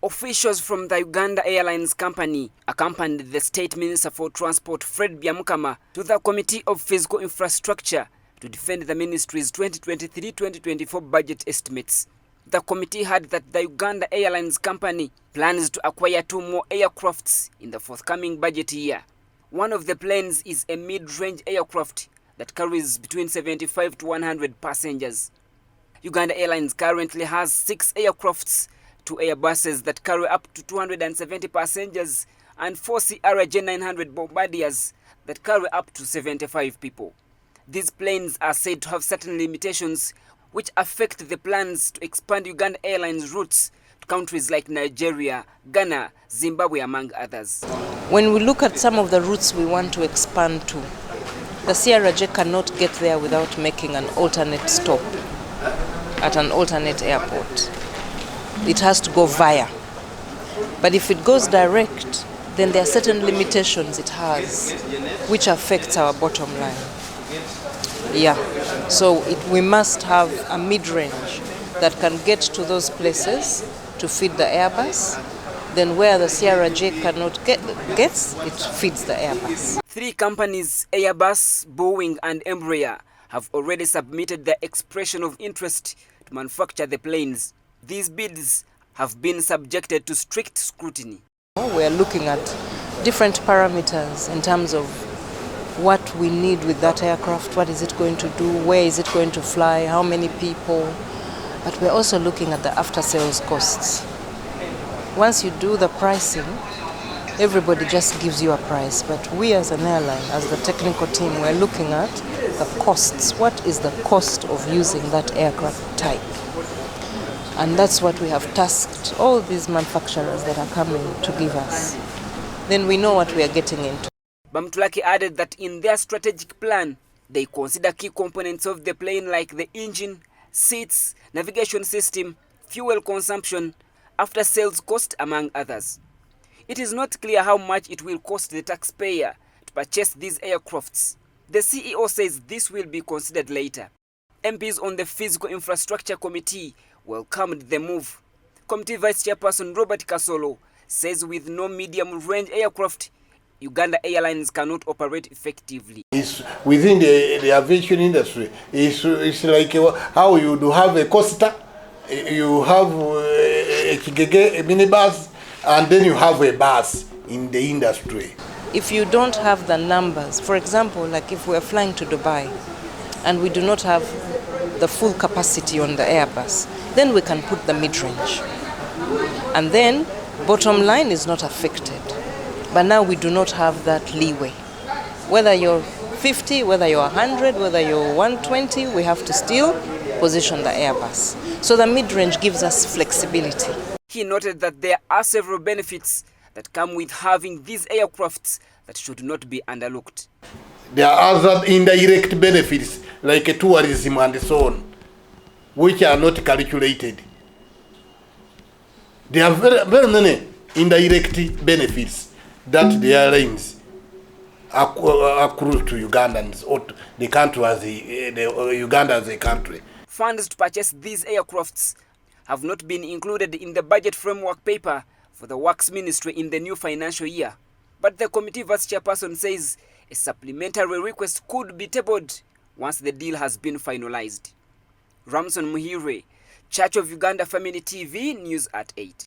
Officials from the Uganda Airlines company accompanied the State Minister for Transport, Fred Byamukama, to the Committee of Physical Infrastructure to defend the ministry's 2023-2024 budget estimates. The committee heard that the Uganda Airlines company plans to acquire 2 more aircrafts in the forthcoming budget year. One of the planes is a mid-range aircraft that carries between 75 to 100 passengers. Uganda Airlines currently has 6 aircrafts, 2 Airbuses that carry up to 270 passengers, and 4 CRJ-900 Bombardiers that carry up to 75 people. These planes are said to have certain limitations which affect the plans to expand Uganda Airlines routes to countries like Nigeria, Ghana, Zimbabwe, among others. When we look at some of the routes we want to expand to, the CRJ cannot get there without making an alternate stop at an alternate airport. It has to go via. But if it goes direct, then there are certain limitations it has, which affects our bottom line. So we must have a mid-range that can get to those places to feed the Airbus. Then where the CRJ cannot gets, it feeds the Airbus. 3 companies, Airbus, Boeing and Embraer, have already submitted their expression of interest to manufacture the planes. These bids have been subjected to strict scrutiny. We are looking at different parameters in terms of what we need with that aircraft, what is it going to do, where is it going to fly, how many people. But we're also looking at the after-sales costs. Once you do the pricing, everybody just gives you a price. But we as an airline, as the technical team, we're looking at the costs. What is the cost of using that aircraft type? And that's what we have tasked all these manufacturers that are coming to give us. Then we know what we are getting into. Bamuturaki added that in their strategic plan, they consider key components of the plane like the engine, seats, navigation system, fuel consumption, after-sales cost, among others. It is not clear how much it will cost the taxpayer to purchase these aircrafts. The CEO says this will be considered later. MPs on the Physical Infrastructure Committee welcomed the move. Committee Vice Chairperson Robert Kasolo says with no medium-range aircraft, Uganda Airlines cannot operate effectively. It's within the aviation industry. It's like how you do have a coaster, you have a minibus, and then you have a bus in the industry. If you don't have the numbers, for example, like if we're flying to Dubai and we do not have the full capacity on the Airbus, then we can put the mid-range. And then bottom line is not affected. But now we do not have that leeway. Whether you're 50, whether you're 100, whether you're 120, we have to still position the Airbus. So the mid-range gives us flexibility. He noted that there are several benefits that come with having these aircrafts that should not be underlooked. There are other indirect benefits like tourism and so on, which are not calculated. There are very many indirect benefits that the airlines accrue to Ugandans or the country as Uganda as a country. Funds to purchase these aircrafts have not been included in the budget framework paper for the Works Ministry in the new financial year. But the committee vice chairperson says a supplementary request could be tabled once the deal has been finalized. Ramson Muhire, Church of Uganda Family TV, News at 8.